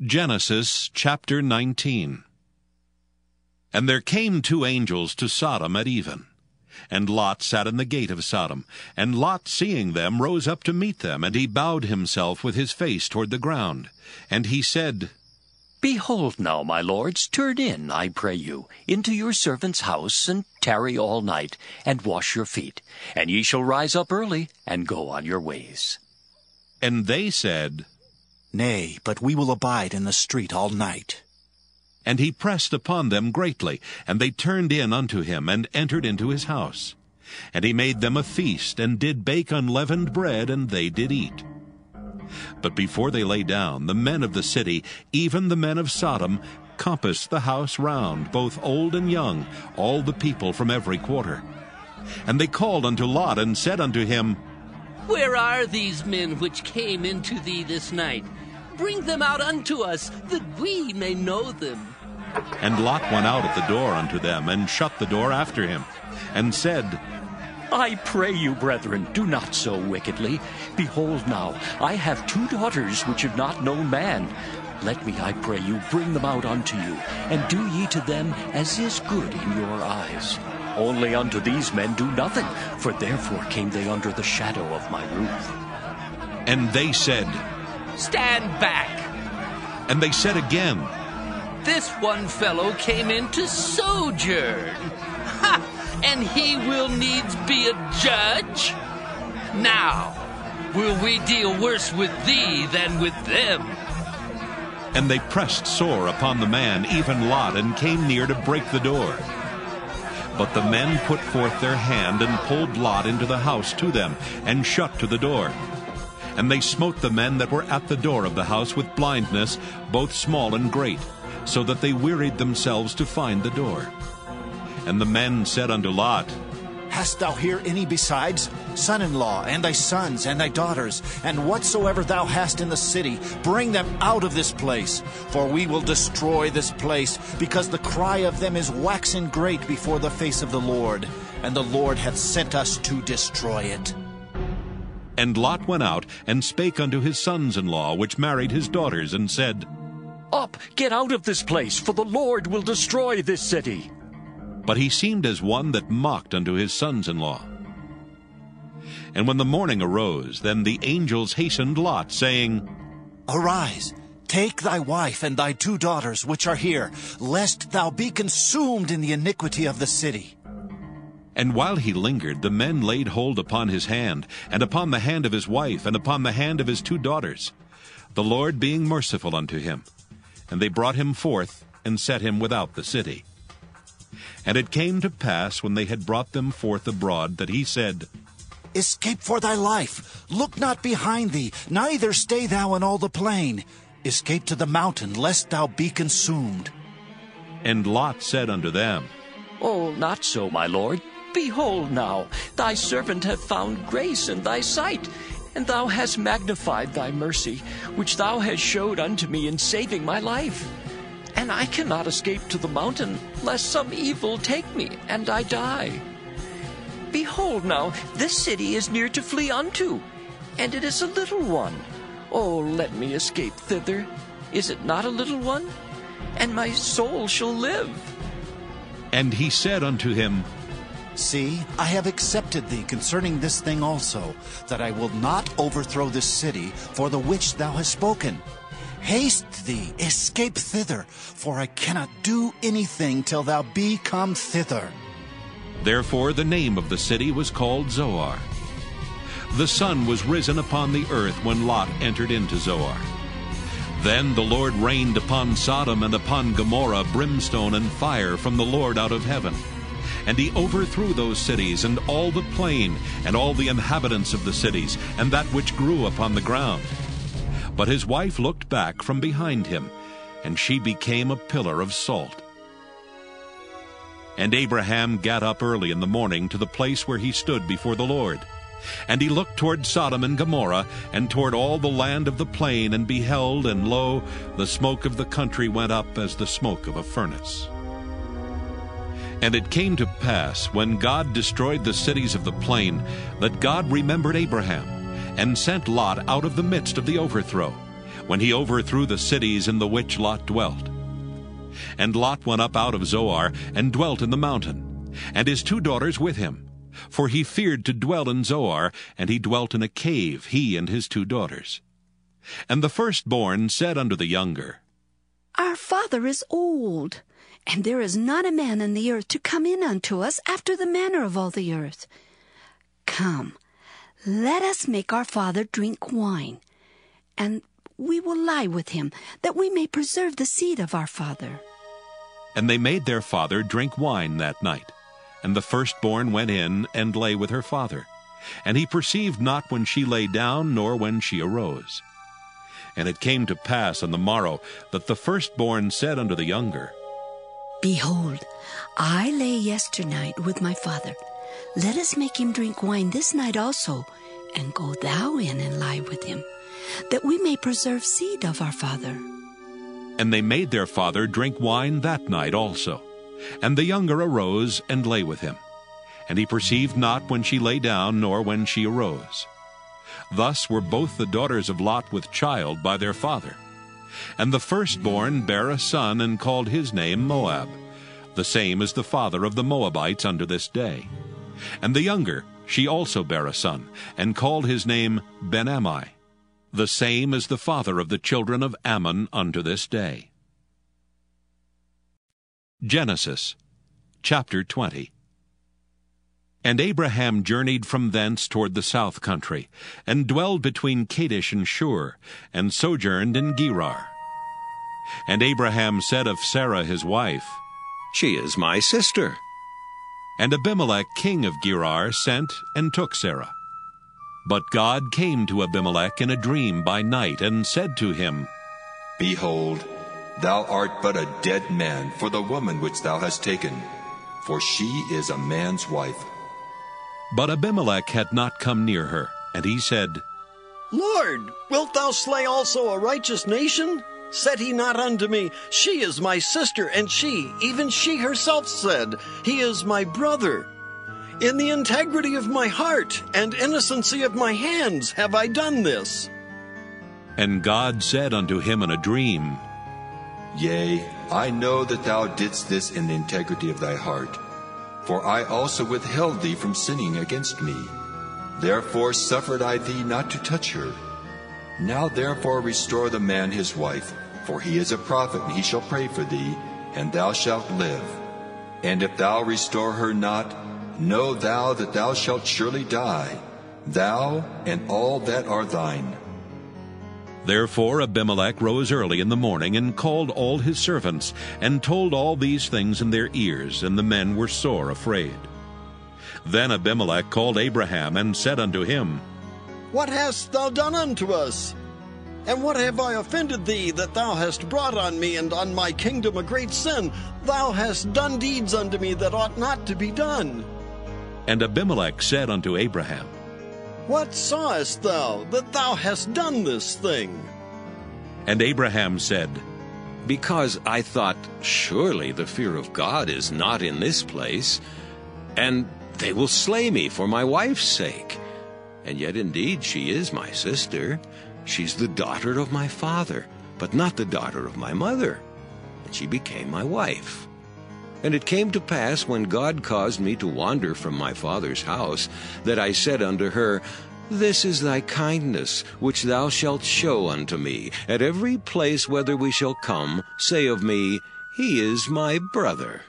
Genesis chapter 19. And there came two angels to Sodom at even. And Lot sat in the gate of Sodom. And Lot, seeing them, rose up to meet them, and he bowed himself with his face toward the ground. And he said, Behold now, my lords, turn in, I pray you, into your servant's house, and tarry all night, and wash your feet. And ye shall rise up early, and go on your ways. And they said, Nay, but we will abide in the street all night. And he pressed upon them greatly, and they turned in unto him, and entered into his house. And he made them a feast, and did bake unleavened bread, and they did eat. But before they lay down, the men of the city, even the men of Sodom, compassed the house round, both old and young, all the people from every quarter. And they called unto Lot, and said unto him, Where are these men which came into thee this night? Bring them out unto us, that we may know them. And Lot went out at the door unto them, and shut the door after him, and said, I pray you, brethren, do not so wickedly. Behold now, I have 2 daughters which have not known man. Let me, I pray you, bring them out unto you, and do ye to them as is good in your eyes. Only unto these men do nothing, for therefore came they under the shadow of my roof. And they said, Stand back! And they said again, This one fellow came in to sojourn. Ha! And he will needs be a judge? Now, will we deal worse with thee than with them? And they pressed sore upon the man, even Lot, and came near to break the door. But the men put forth their hand, and pulled Lot into the house to them, and shut to the door. And they smote the men that were at the door of the house with blindness, both small and great, so that they wearied themselves to find the door. And the men said unto Lot, Hast thou here any besides? Son-in-law, and thy sons, and thy daughters, and whatsoever thou hast in the city, bring them out of this place. For we will destroy this place, because the cry of them is waxen great before the face of the Lord, and the Lord hath sent us to destroy it. And Lot went out, and spake unto his sons-in-law, which married his daughters, and said, Up, get out of this place, for the Lord will destroy this city. But he seemed as one that mocked unto his sons-in-law. And when the morning arose, then the angels hastened Lot, saying, Arise, take thy wife and thy 2 daughters which are here, lest thou be consumed in the iniquity of the city. And while he lingered, the men laid hold upon his hand, and upon the hand of his wife, and upon the hand of his 2 daughters, the Lord being merciful unto him. And they brought him forth, and set him without the city. And it came to pass, when they had brought them forth abroad, that he said, Escape for thy life, look not behind thee, neither stay thou in all the plain. Escape to the mountain, lest thou be consumed. And Lot said unto them, Oh, not so, my lord. Behold now, thy servant hath found grace in thy sight, and thou hast magnified thy mercy, which thou hast showed unto me in saving my life. And I cannot escape to the mountain, lest some evil take me, and I die. Behold now, this city is near to flee unto, and it is a little one. Oh, let me escape thither. Is it not a little one? And my soul shall live. And he said unto him, See, I have accepted thee concerning this thing also, that I will not overthrow this city for the which thou hast spoken. Haste thee, escape thither, for I cannot do anything till thou be come thither. Therefore the name of the city was called Zoar. The sun was risen upon the earth when Lot entered into Zoar. Then the Lord rained upon Sodom and upon Gomorrah brimstone and fire from the Lord out of heaven. And he overthrew those cities, and all the plain, and all the inhabitants of the cities, and that which grew upon the ground. But his wife looked back from behind him, and she became a pillar of salt. And Abraham gat up early in the morning to the place where he stood before the Lord. And he looked toward Sodom and Gomorrah, and toward all the land of the plain, and beheld, and lo, the smoke of the country went up as the smoke of a furnace. And it came to pass, when God destroyed the cities of the plain, that God remembered Abraham, and sent Lot out of the midst of the overthrow, when he overthrew the cities in the which Lot dwelt. And Lot went up out of Zoar, and dwelt in the mountain, and his 2 daughters with him. For he feared to dwell in Zoar, and he dwelt in a cave, he and his 2 daughters. And the firstborn said unto the younger, Our father is old, and there is not a man in the earth to come in unto us after the manner of all the earth. Come, let us make our father drink wine, and we will lie with him, that we may preserve the seed of our father. And they made their father drink wine that night. And the firstborn went in and lay with her father. And he perceived not when she lay down, nor when she arose. And it came to pass on the morrow that the firstborn said unto the younger, Behold, I lay yesternight with my father. Let us make him drink wine this night also, and go thou in and lie with him, that we may preserve seed of our father. And they made their father drink wine that night also. And the younger arose and lay with him. And he perceived not when she lay down, nor when she arose. Thus were both the daughters of Lot with child by their father. And the firstborn bare a son, and called his name Moab. The same is the father of the Moabites unto this day. And the younger, she also bare a son, and called his name Ben-Ammi. The same is the father of the children of Ammon unto this day. Genesis chapter 20. And Abraham journeyed from thence toward the south country, and dwelled between Kadesh and Shur, and sojourned in Gerar. And Abraham said of Sarah his wife, She is my sister. And Abimelech king of Gerar sent and took Sarah. But God came to Abimelech in a dream by night, and said to him, Behold, thou art but a dead man for the woman which thou hast taken, for she is a man's wife. But Abimelech had not come near her, and he said, Lord, wilt thou slay also a righteous nation? Said he not unto me, She is my sister, and she, even she herself said, He is my brother. In the integrity of my heart and innocency of my hands have I done this. And God said unto him in a dream, Yea, I know that thou didst this in the integrity of thy heart, for I also withheld thee from sinning against me. Therefore suffered I thee not to touch her. Now therefore restore the man his wife, for he is a prophet, and he shall pray for thee, and thou shalt live. And if thou restore her not, know thou that thou shalt surely die, thou and all that are thine. Therefore Abimelech rose early in the morning, and called all his servants, and told all these things in their ears, and the men were sore afraid. Then Abimelech called Abraham, and said unto him, What hast thou done unto us? And what have I offended thee, that thou hast brought on me and on my kingdom a great sin? Thou hast done deeds unto me that ought not to be done. And Abimelech said unto Abraham, What sawest thou, that thou hast done this thing? And Abraham said, Because I thought, Surely the fear of God is not in this place, and they will slay me for my wife's sake. And yet indeed she is my sister. She's the daughter of my father, but not the daughter of my mother. And she became my wife. And it came to pass, when God caused me to wander from my father's house, that I said unto her, This is thy kindness, which thou shalt show unto me. At every place whither we shall come, say of me, He is my brother.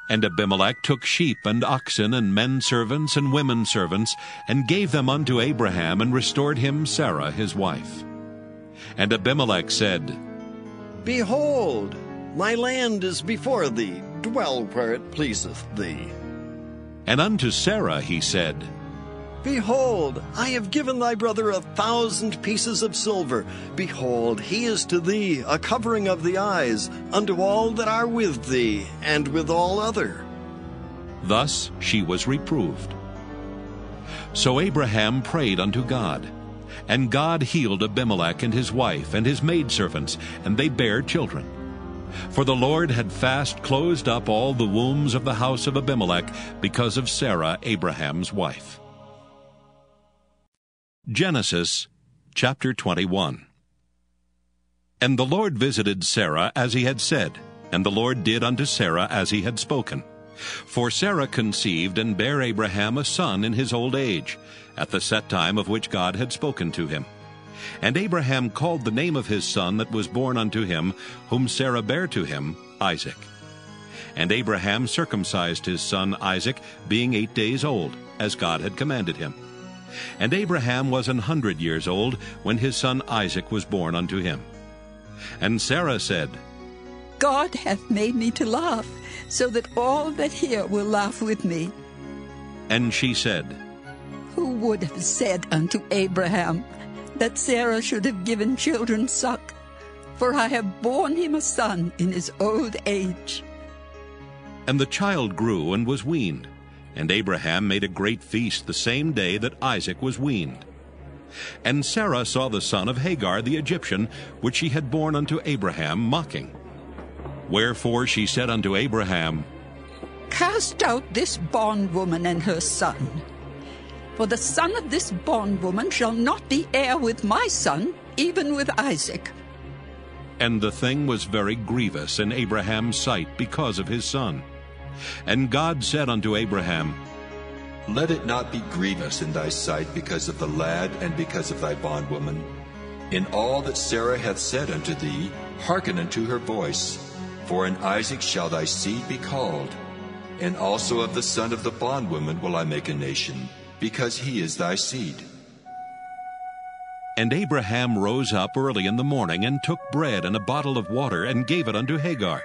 And Abimelech took sheep and oxen and men servants and women servants, and gave them unto Abraham, and restored him Sarah his wife. And Abimelech said, Behold, my land is before thee, dwell where it pleaseth thee. And unto Sarah he said, Behold, I have given thy brother 1,000 pieces of silver. Behold, he is to thee a covering of the eyes, unto all that are with thee, and with all other. Thus she was reproved. So Abraham prayed unto God, and God healed Abimelech and his wife and his maidservants, and they bare children. For the Lord had fast closed up all the wombs of the house of Abimelech because of Sarah, Abraham's wife. Genesis chapter 21. And the Lord visited Sarah as he had said, and the Lord did unto Sarah as he had spoken. For Sarah conceived and bare Abraham a son in his old age, at the set time of which God had spoken to him. And Abraham called the name of his son that was born unto him, whom Sarah bare to him, Isaac. And Abraham circumcised his son Isaac, being 8 days old, as God had commanded him. And Abraham was 100 years old when his son Isaac was born unto him. And Sarah said, God hath made me to laugh, so that all that hear will laugh with me. And she said, Who would have said unto Abraham that Sarah should have given children suck? For I have borne him a son in his old age. And the child grew and was weaned. And Abraham made a great feast the same day that Isaac was weaned. And Sarah saw the son of Hagar the Egyptian, which she had borne unto Abraham, mocking. Wherefore she said unto Abraham, Cast out this bondwoman and her son. For the son of this bondwoman shall not be heir with my son, even with Isaac. And the thing was very grievous in Abraham's sight because of his son. And God said unto Abraham, Let it not be grievous in thy sight because of the lad and because of thy bondwoman. In all that Sarah hath said unto thee, hearken unto her voice. For in Isaac shall thy seed be called. And also of the son of the bondwoman will I make a nation, because he is thy seed. And Abraham rose up early in the morning, and took bread and a bottle of water, and gave it unto Hagar,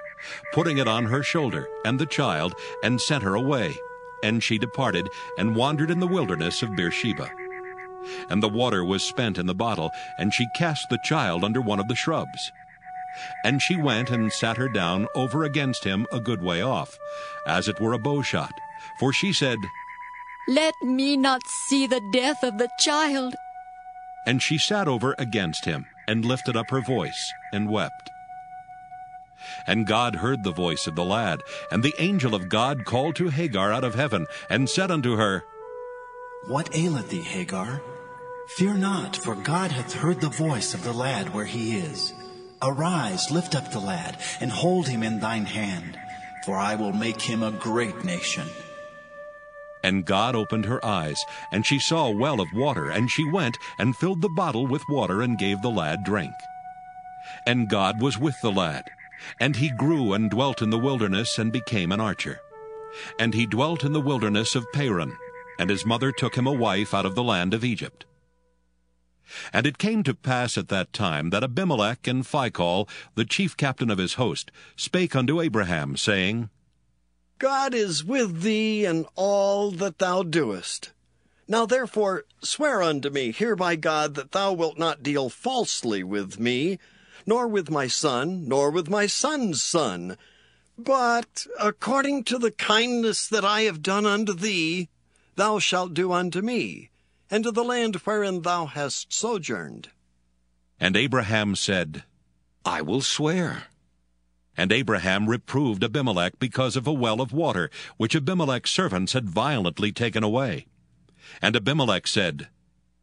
putting it on her shoulder, and the child, and sent her away. And she departed, and wandered in the wilderness of Beersheba. And the water was spent in the bottle, and she cast the child under one of the shrubs. And she went and sat her down over against him a good way off, as it were a bowshot. For she said, Let me not see the death of the child. And she sat over against him, and lifted up her voice, and wept. And God heard the voice of the lad, and the angel of God called to Hagar out of heaven, and said unto her, What aileth thee, Hagar? Fear not, for God hath heard the voice of the lad where he is. Arise, lift up the lad, and hold him in thine hand, for I will make him a great nation. And God opened her eyes, and she saw a well of water, and she went and filled the bottle with water, and gave the lad drink. And God was with the lad, and he grew and dwelt in the wilderness, and became an archer. And he dwelt in the wilderness of Paran, and his mother took him a wife out of the land of Egypt. And it came to pass at that time that Abimelech and Phicol, the chief captain of his host, spake unto Abraham, saying, God is with thee in all that thou doest. Now therefore swear unto me here by God that thou wilt not deal falsely with me, nor with my son, nor with my son's son, but according to the kindness that I have done unto thee, thou shalt do unto me, and to the land wherein thou hast sojourned. And Abraham said, I will swear. And Abraham reproved Abimelech because of a well of water, which Abimelech's servants had violently taken away. And Abimelech said,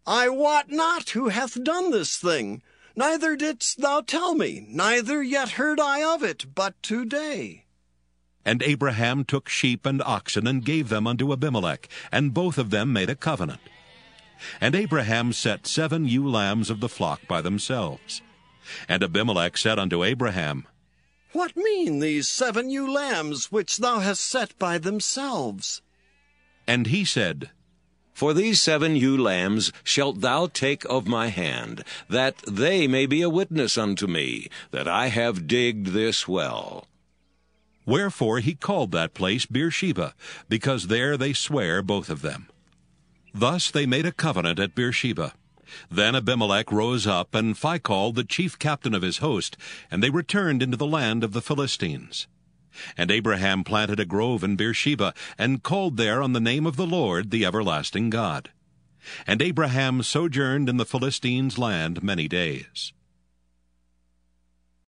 I wot not who hath done this thing, neither didst thou tell me, neither yet heard I of it, but today. And Abraham took sheep and oxen, and gave them unto Abimelech, and both of them made a covenant. And Abraham set 7 ewe lambs of the flock by themselves. And Abimelech said unto Abraham, What mean these 7 ewe lambs which thou hast set by themselves? And he said, For these 7 ewe lambs shalt thou take of my hand, that they may be a witness unto me, that I have digged this well. Wherefore he called that place Beersheba, because there they sware both of them. Thus they made a covenant at Beersheba. Then Abimelech rose up, and Phicol the chief captain of his host, and they returned into the land of the Philistines. And Abraham planted a grove in Beersheba, and called there on the name of the Lord, the everlasting God. And Abraham sojourned in the Philistines' land many days.